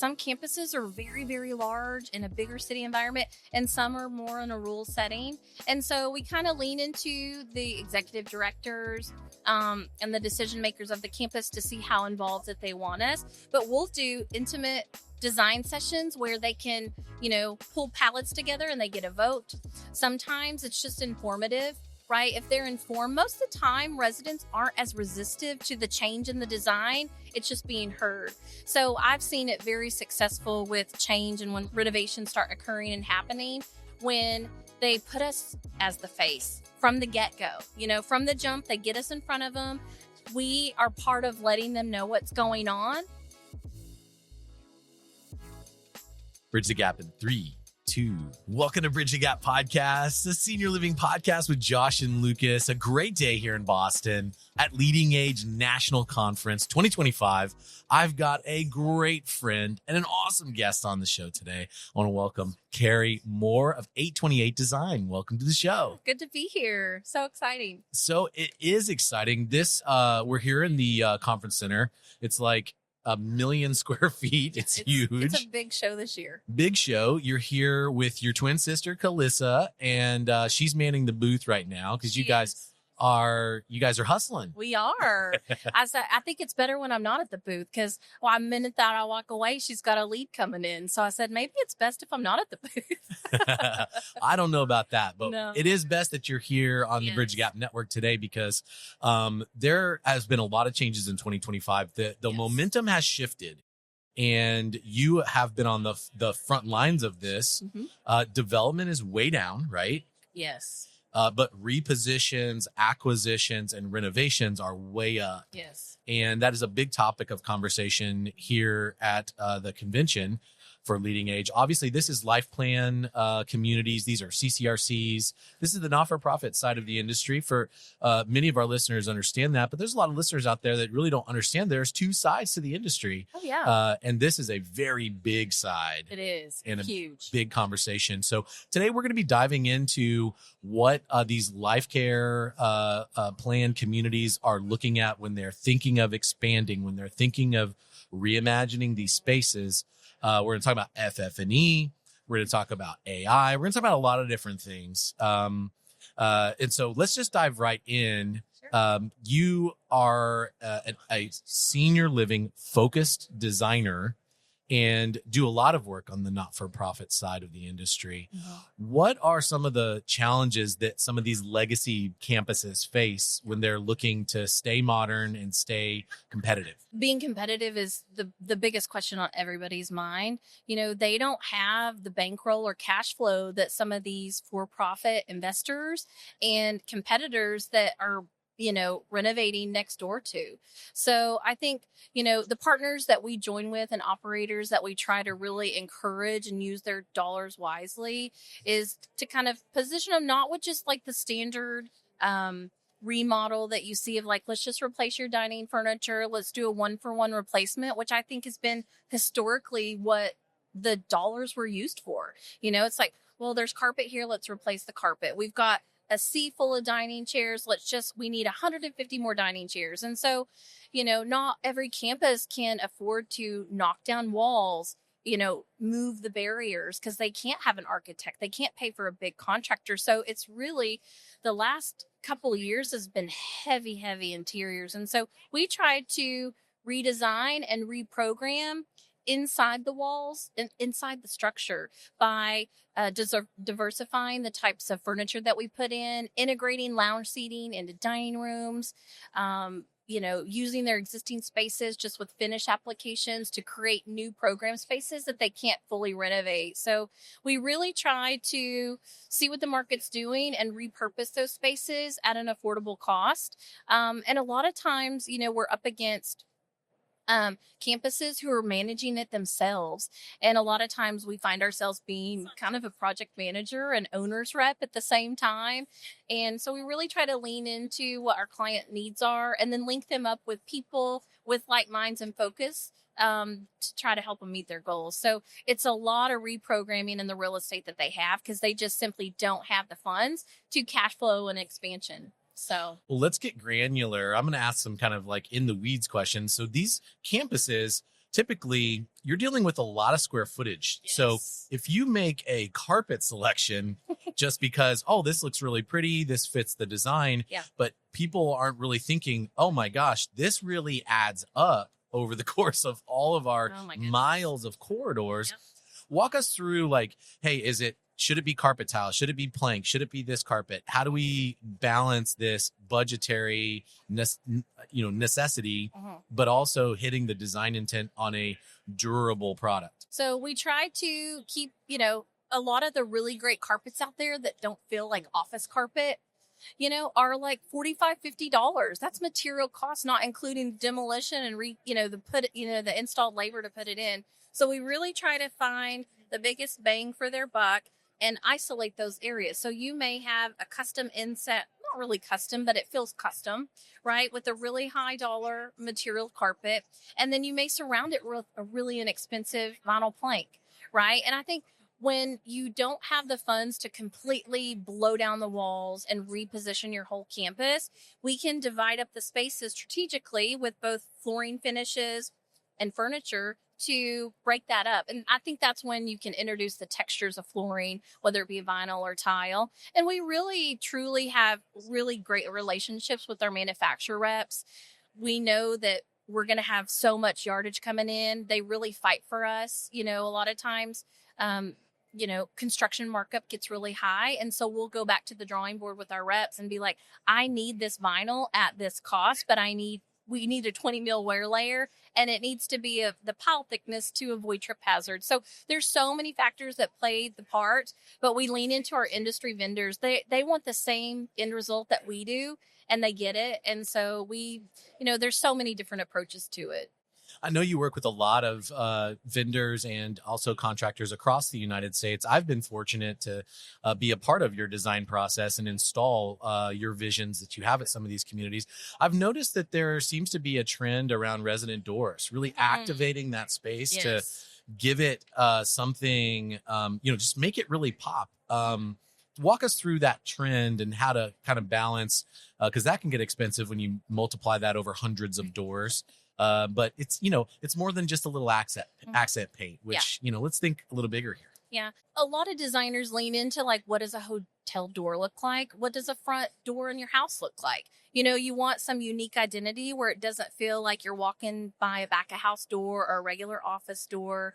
some campuses are very, very large in a bigger city environment, and some are more in a rural setting. And so we kind of lean into the executive directors and the decision makers of the campus to see how involved that they want us. But we'll do intimate design sessions where they can, pull palettes together and they get a vote. Sometimes it's just informative. Right? If they're informed, most of the time residents aren't as resistive to the change in the design. It's just being heard. So I've seen it very successful with change and when renovations start occurring and happening, when they put us as the face from the get-go. From the jump, they get us in front of them. We are part of letting them know what's going on. Bridge the Gap in 3, 2. Welcome to Bridge the Gap Podcast, the senior living podcast with Josh and Lucas. A great day here in Boston at LeadingAge National Conference 2025. I've got a great friend and an awesome guest on the show today. I want to welcome Keri Moore of 828 Design. Welcome to the show. Good to be here. So exciting. So it is exciting. We're here in the conference center. It's like 1 million square feet. It's huge. It's a big show this year. Big show. You're here with your twin sister, Kalissa, and she's manning the booth right now because you guys are hustling. We are. I think it's better when I'm not at the booth because a minute that I walk away, she's got a lead coming in. So I said, maybe it's best if I'm not at the booth. I don't know about that, but No. It is best that you're here on the Bridge Gap Network today because there has been a lot of changes in 2025. The momentum has shifted. And you have been on the front lines of this. Mm-hmm. Development is way down, right? Yes. But repositions, acquisitions, and renovations are way up. Yes. And that is a big topic of conversation here at the convention for LeadingAge. Obviously, this is life plan communities. These are CCRCs. This is the not-for-profit side of the industry. For many of our listeners understand that, but there's a lot of listeners out there that really don't understand there's two sides to the industry. Oh, yeah. And this is a very big side. It is. And huge. A big conversation. So today we're going to be diving into what these life care plan communities are looking at when they're thinking of expanding, when they're thinking of reimagining these spaces. We're going to talk about FF&E. We're going to talk about AI. We're going to talk about a lot of different things. And so let's just dive right in. Sure. You are a senior living focused designer and do a lot of work on the not-for-profit side of the industry. Mm-hmm. What are some of the challenges that some of these legacy campuses face when they're looking to stay modern and stay competitive? Being competitive is the biggest question on everybody's mind. They don't have the bankroll or cash flow that some of these for-profit investors and competitors that are renovating next door to. So I think, the partners that we join with and operators that we try to really encourage and use their dollars wisely is to kind of position them not with just like the standard remodel that you see of like, let's just replace your dining furniture. Let's do a 1-for-1 replacement, which I think has been historically what the dollars were used for. It's like, well, there's carpet here. Let's replace the carpet. We've got a sea full of dining chairs. We need 150 more dining chairs. And so, not every campus can afford to knock down walls, move the barriers because they can't have an architect. They can't pay for a big contractor. So it's really the last couple of years has been heavy interiors. And so we tried to redesign and reprogram inside the walls and inside the structure by diversifying the types of furniture that we put in, integrating lounge seating into dining rooms, using their existing spaces just with finish applications to create new program spaces that they can't fully renovate. So we really try to see what the market's doing and repurpose those spaces at an affordable cost. And a lot of times, we're up against campuses who are managing it themselves. And a lot of times we find ourselves being kind of a project manager and owner's rep at the same time. And so we really try to lean into what our client needs are and then link them up with people with like minds and focus to try to help them meet their goals. So it's a lot of reprogramming in the real estate that they have because they just simply don't have the funds to cash flow and expansion. So, well, let's get granular. I'm going to ask some kind of like in the weeds questions. So these campuses typically you're dealing with a lot of square footage. Yes. So if you make a carpet selection just because, oh, this looks really pretty, this fits the design, Yeah. but people aren't really thinking, oh my gosh, this really adds up over the course of all of our miles of corridors. Yep. Walk us through, like, hey, should it be carpet tile? Should it be plank? Should it be this carpet? How do we balance this budgetary necessity, but also hitting the design intent on a durable product? So we try to keep, a lot of the really great carpets out there that don't feel like office carpet, are like $45-$50. That's material cost, not including demolition and the installed labor to put it in. So we really try to find the biggest bang for their buck and isolate those areas. So you may have a custom inset, not really custom, but it feels custom, right? With a really high dollar material carpet. And then you may surround it with a really inexpensive vinyl plank, right? And I think when you don't have the funds to completely blow down the walls and reposition your whole campus, we can divide up the spaces strategically with both flooring finishes and furniture to break that up. And I think that's when you can introduce the textures of flooring, whether it be vinyl or tile. And we really, truly have really great relationships with our manufacturer reps. We know that we're going to have so much yardage coming in. They really fight for us. A lot of times, construction markup gets really high. And so we'll go back to the drawing board with our reps and be like, I need this vinyl at this cost, but we need a 20 mil wear layer, and it needs to be the pile thickness to avoid trip hazards. So there's so many factors that play the part, but we lean into our industry vendors. They want the same end result that we do, and they get it. And so there's so many different approaches to it. I know you work with a lot of vendors and also contractors across the United States. I've been fortunate to be a part of your design process and install your visions that you have at some of these communities. I've noticed that there seems to be a trend around resident doors, really activating that space to give it something, just make it really pop. Walk us through that trend and how to kind of balance, because that can get expensive when you multiply that over hundreds of doors. But it's more than just a little accent paint, which, let's think a little bigger here. Yeah. A lot of designers lean into like, what does a hotel door look like? What does a front door in your house look like? You want some unique identity where it doesn't feel like you're walking by a back of house door or a regular office door.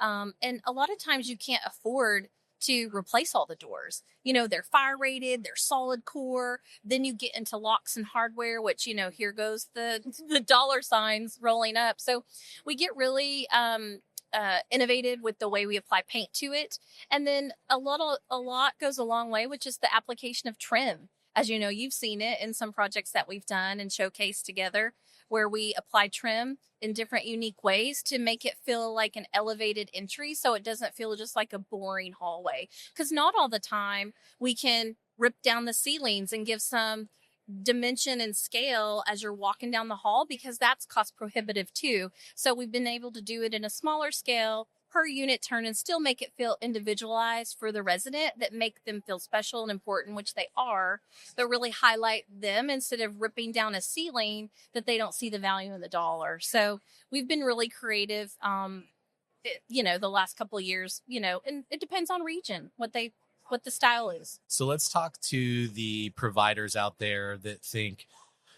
And a lot of times you can't afford to replace all the doors. They're fire rated, they're solid core. Then you get into locks and hardware, which, here goes the dollar signs rolling up. So we get really innovative with the way we apply paint to it. And then a lot goes a long way, which is the application of trim. As you know, you've seen it in some projects that we've done and showcased together, where we apply trim in different unique ways to make it feel like an elevated entry, so it doesn't feel just like a boring hallway. Because not all the time we can rip down the ceilings and give some dimension and scale as you're walking down the hall, because that's cost prohibitive too. So we've been able to do it in a smaller scale, per unit turn, and still make it feel individualized for the resident, that make them feel special and important, which they are, but really highlight them instead of ripping down a ceiling that they don't see the value in the dollar. So we've been really creative, the last couple of years, and it depends on region, what the style is. So let's talk to the providers out there that think,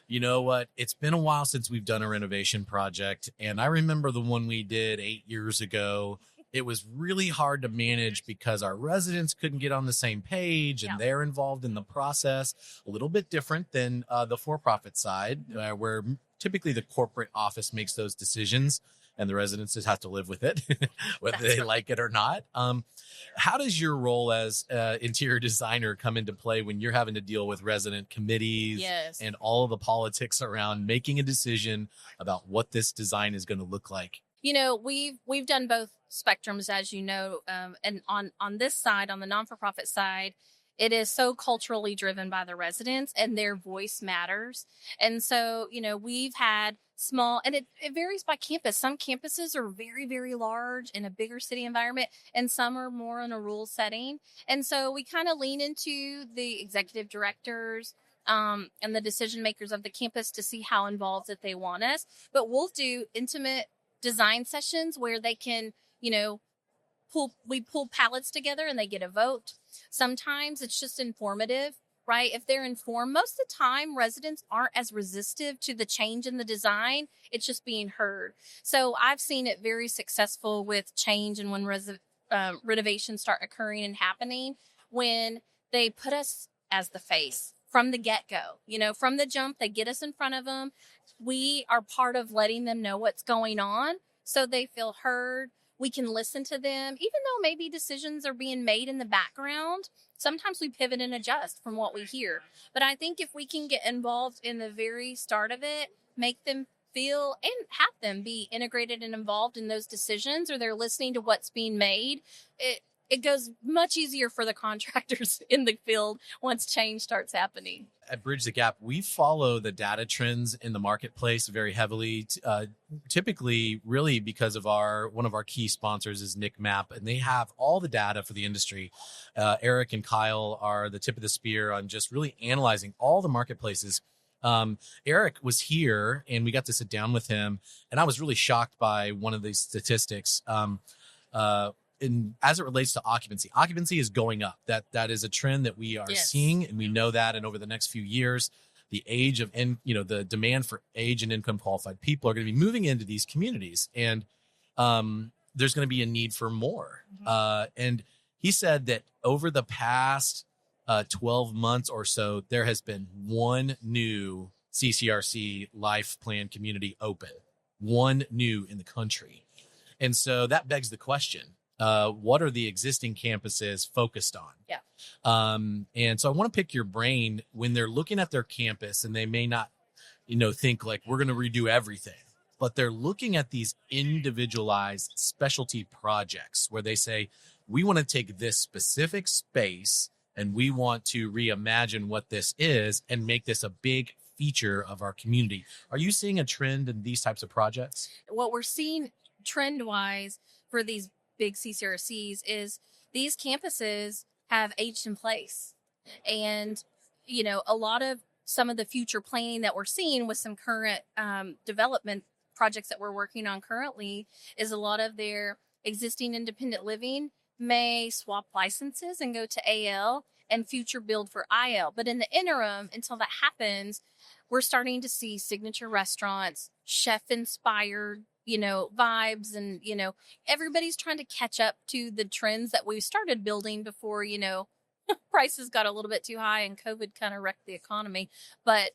you know what, it's been a while since we've done a renovation project. And I remember the one we did 8 years ago. It was really hard to manage because our residents couldn't get on the same page, and they're involved in the process. A little bit different than the for-profit side, where typically the corporate office makes those decisions and the residents just have to live with it, whether they like it or not. How does your role as interior designer come into play when you're having to deal with resident committees and all of the politics around making a decision about what this design is going to look like? We've done both spectrums, as you know, and on this side, on the non-for-profit side, it is so culturally driven by the residents, and their voice matters. And so, we've had small, and it varies by campus. Some campuses are very, very large in a bigger city environment, and some are more in a rural setting. And so we kind of lean into the executive directors and the decision makers of the campus to see how involved that they want us. But we'll do intimate design sessions where they can, we pull palettes together and they get a vote. Sometimes it's just informative, right? If they're informed, most of the time residents aren't as resistive to the change in the design. It's just being heard. So I've seen it very successful with change, and when renovations start occurring and happening, when they put us as the face from the get-go, from the jump, they get us in front of them. We are part of letting them know what's going on so they feel heard. We can listen to them, even though maybe decisions are being made in the background. Sometimes we pivot and adjust from what we hear. But I think if we can get involved in the very start of it, make them feel and have them be integrated and involved in those decisions, or they're listening to what's being made, it goes much easier for the contractors in the field once change starts happening. At Bridge the Gap, we follow the data trends in the marketplace very heavily, typically really because of one of our key sponsors is Nick Map, and they have all the data for the industry. Eric and Kyle are the tip of the spear on just really analyzing all the marketplaces. Eric was here and we got to sit down with him, and I was really shocked by one of these statistics. And as it relates to occupancy is going up. That is a trend that we are seeing, and we know that. And over the next few years, the age of the demand for age and income qualified people are going to be moving into these communities, and there's going to be a need for more. And he said that over the past 12 months or so, there has been one new CCRC life plan community open, one new in the country. And so that begs the question. What are the existing campuses focused on? Yeah. And so I want to pick your brain when they're looking at their campus, and they may not, think like we're going to redo everything, but they're looking at these individualized specialty projects where they say, we want to take this specific space and we want to reimagine what this is and make this a big feature of our community. Are you seeing a trend in these types of projects? What we're seeing trend-wise for these big CCRCs is these campuses have aged in place. And, a lot of some of the future planning that we're seeing with some current development projects that we're working on currently is a lot of their existing independent living may swap licenses and go to AL and future build for IL. But in the interim, until that happens, we're starting to see signature restaurants, chef-inspired vibes, and, everybody's trying to catch up to the trends that we started building before, prices got a little bit too high and COVID kind of wrecked the economy. But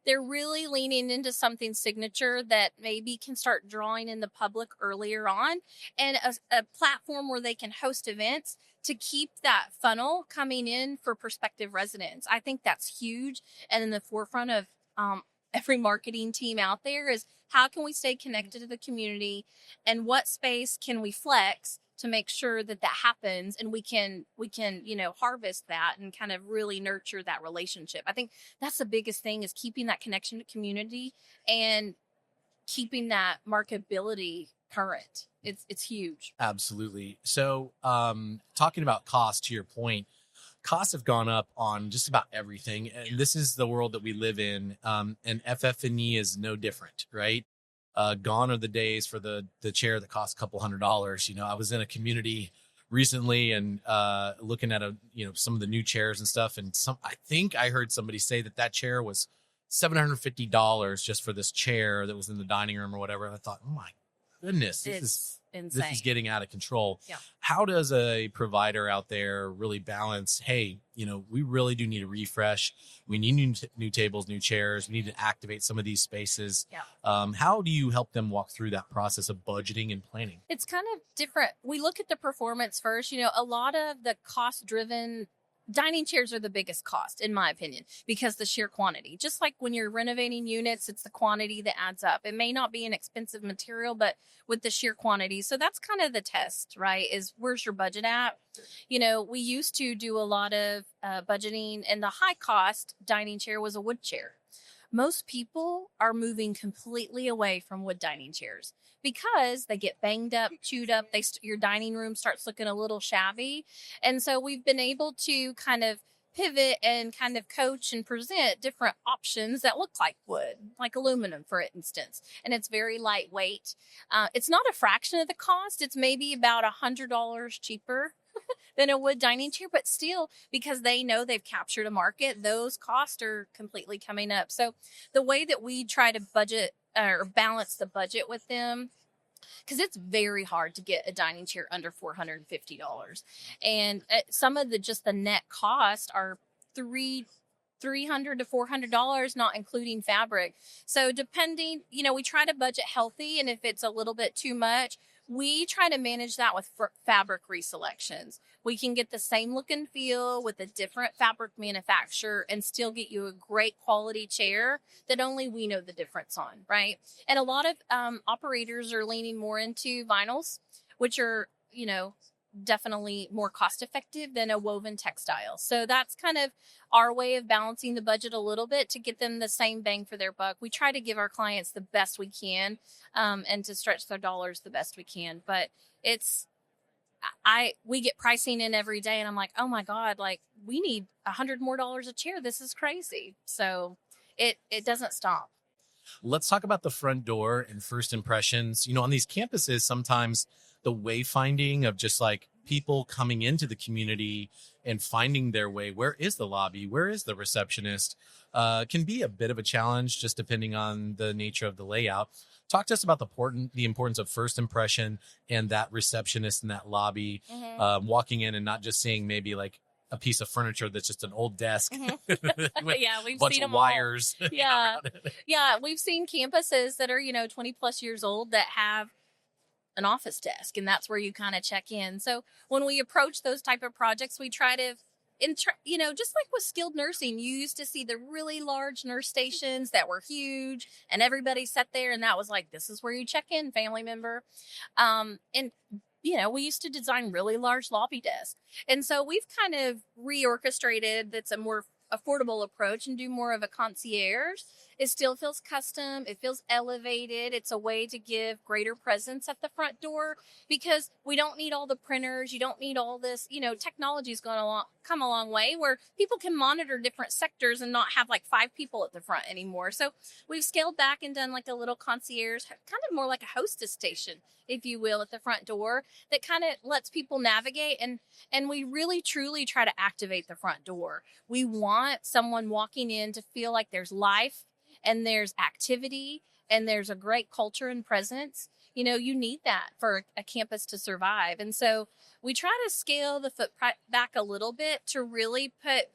they're really leaning into something signature that maybe can start drawing in the public earlier on, and a platform where they can host events to keep that funnel coming in for prospective residents. I think that's huge. And in the forefront of every marketing team out there is, how can we stay connected to the community, and what space can we flex to make sure that happens, and we can harvest that and kind of really nurture that relationship. I think that's the biggest thing, is keeping that connection to community and keeping that marketability current. It's huge. Absolutely. So talking about cost, to your point, costs have gone up on just about everything. And this is the world that we live in. And FF&E is no different, right? Gone are the days for the chair that costs a couple $100. I was in a community recently and looking at some of the new chairs and stuff. And I think I heard somebody say that chair was $750 just for this chair that was in the dining room or whatever. And I thought, oh my goodness, this is insane. This is getting out of control. Yeah. How does a provider out there really balance, hey, we really do need a refresh. We need new tables, new chairs. We need to activate some of these spaces. Yeah. How do you help them walk through that process of budgeting and planning? It's kind of different. We look at the performance first. A lot of the cost-driven dining chairs are the biggest cost, in my opinion, because the sheer quantity. Just like when you're renovating units, it's the quantity that adds up. It may not be an expensive material, but with the sheer quantity. So that's kind of the test, right? Is where's your budget at? We used to do a lot of budgeting, and the high cost dining chair was a wood chair. Most people are moving completely away from wood dining chairs because they get banged up, chewed up. Your dining room starts looking a little shabby. And so we've been able to kind of pivot and kind of coach and present different options that look like wood, like aluminum, for instance. And it's very lightweight. It's not a fraction of the cost. It's maybe about $100 cheaper than a wood dining chair, but still, because they know they've captured a market, those costs are completely coming up. So the way that we try to budget or balance the budget with them, because it's very hard to get a dining chair under $450, and some of the net cost are $300 to $400, not including fabric. So depending, we try to budget healthy, and if it's a little bit too much, we try to manage that with fabric reselections. We can get the same look and feel with a different fabric manufacturer and still get you a great quality chair that only we know the difference on, right? And a lot of operators are leaning more into vinyls, which are, definitely more cost effective than a woven textile. So that's kind of our way of balancing the budget a little bit to get them the same bang for their buck. We try to give our clients the best we can, and to stretch their dollars the best we can. But we get pricing in every day, and I'm like, oh my God, like we need $100 more a chair. This is crazy. So it doesn't stop. Let's talk about the front door and first impressions. On these campuses, sometimes the wayfinding of just like people coming into the community and finding their way. Where is the lobby? Where is the receptionist? Can be a bit of a challenge just depending on the nature of the layout. Talk to us about the importance of first impression and that receptionist in that lobby, walking in and not just seeing maybe like a piece of furniture that's just an old desk with Yeah, we've a bunch seen of them all. wires. Yeah. Yeah, we've seen campuses that are, 20 plus years old that have an office desk, and that's where you kind of check in. So when we approach those type of projects, we try to, just like with skilled nursing, you used to see the really large nurse stations that were huge and everybody sat there and that was like, this is where you check in, family member. And we used to design really large lobby desks. And so we've kind of reorchestrated that's a more affordable approach and do more of a concierge. It still feels custom. It feels elevated. It's a way to give greater presence at the front door because we don't need all the printers. You don't need all this, technology's come a long way where people can monitor different sectors and not have like 5 people at the front anymore. So we've scaled back and done like a little concierge, kind of more like a hostess station, if you will, at the front door that kind of lets people navigate. And we really, truly try to activate the front door. We want someone walking in to feel like there's life and there's activity and there's a great culture and presence. You need that for a campus to survive. And so we try to scale the foot back a little bit to really put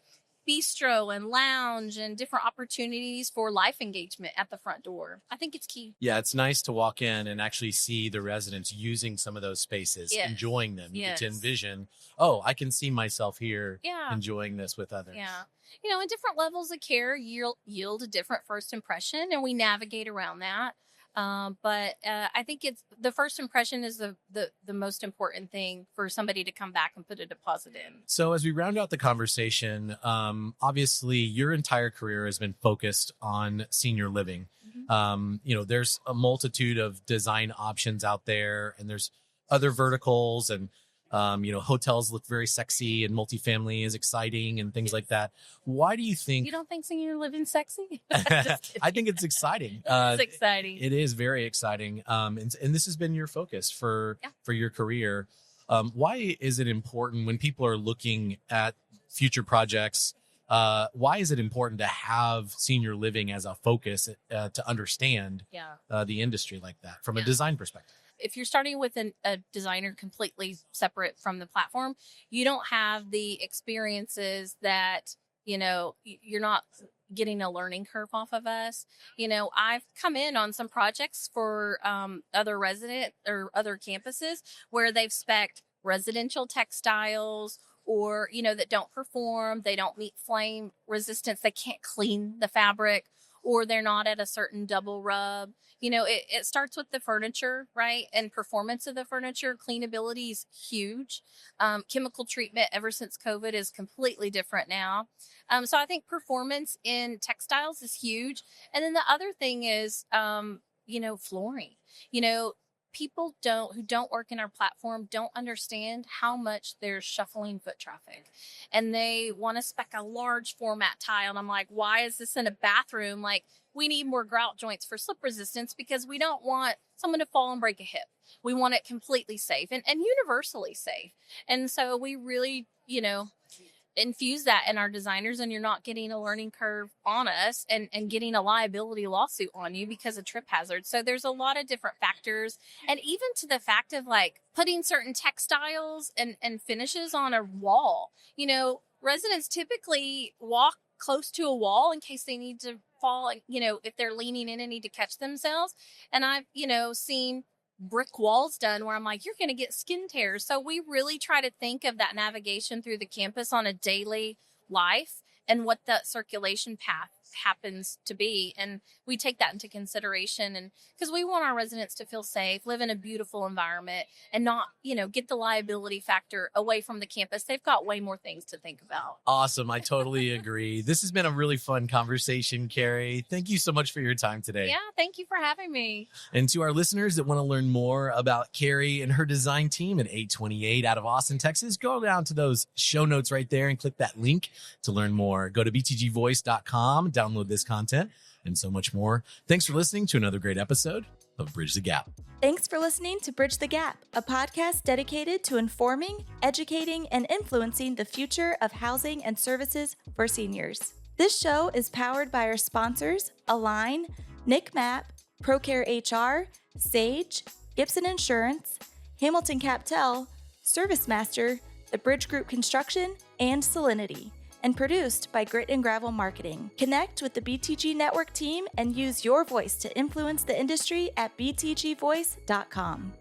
bistro and lounge and different opportunities for life engagement at the front door. I think it's key. Yeah, it's nice to walk in and actually see the residents using some of those spaces, enjoying them. You get to envision, I can see myself here enjoying this with others. Yeah. And different levels of care yield a different first impression, and we navigate around that. But I think it's the first impression is the most important thing for somebody to come back and put a deposit in. So as we round out the conversation, obviously your entire career has been focused on senior living. There's a multitude of design options out there, and there's other verticals, and hotels look very sexy and multifamily is exciting and things like that. Why do you think... You don't think senior living sexy? I think it's exciting. It's exciting. It is very exciting. And this has been your focus for your career. Why is it important when people are looking at future projects? Why is it important to have senior living as a focus to understand the industry like that from a design perspective? If you're starting with a designer completely separate from the platform, you don't have the experiences that, you're not getting a learning curve off of us. I've come in on some projects for other resident or other campuses where they've spec'd residential textiles or, that don't perform. They don't meet flame resistance. They can't clean the fabric, or they're not at a certain double rub. It starts with the furniture, right? And performance of the furniture. Cleanability is huge. Chemical treatment ever since COVID is completely different now. So I think performance in textiles is huge. And then the other thing is, flooring. people who don't work in our platform don't understand how much there's shuffling foot traffic, and they want to spec a large format tile. And I'm like, why is this in a bathroom? Like, we need more grout joints for slip resistance because we don't want someone to fall and break a hip. We want it completely safe and universally safe. And so we really, infuse that in our designers, and you're not getting a learning curve on us and getting a liability lawsuit on you because of trip hazards. So there's a lot of different factors, and even to the fact of like putting certain textiles and finishes on a wall. Residents typically walk close to a wall in case they need to fall, if they're leaning in and need to catch themselves. And I've, seen brick walls done where I'm like, you're going to get skin tears. So we really try to think of that navigation through the campus on a daily life and what that circulation path happens to be. And we take that into consideration, and because we want our residents to feel safe, live in a beautiful environment, and not, get the liability factor away from the campus. They've got way more things to think about. Awesome. I totally agree. This has been a really fun conversation, Keri. Thank you so much for your time today. Yeah, thank you for having me. And to our listeners that want to learn more about Keri and her design team at 828 out of Austin, Texas, go down to those show notes right there and click that link to learn more. Go to btgvoice.com, download this content, and so much more. Thanks for listening to another great episode of Bridge the Gap. Thanks for listening to Bridge the Gap, a podcast dedicated to informing, educating, and influencing the future of housing and services for seniors. This show is powered by our sponsors, Align, Nick Mapp, ProCare HR, Sage, Gibson Insurance, Hamilton Captel, ServiceMaster, The Bridge Group Construction, and Salinity, and produced by Grit and Gravel Marketing. Connect with the BTG Network team and use your voice to influence the industry at btgvoice.com.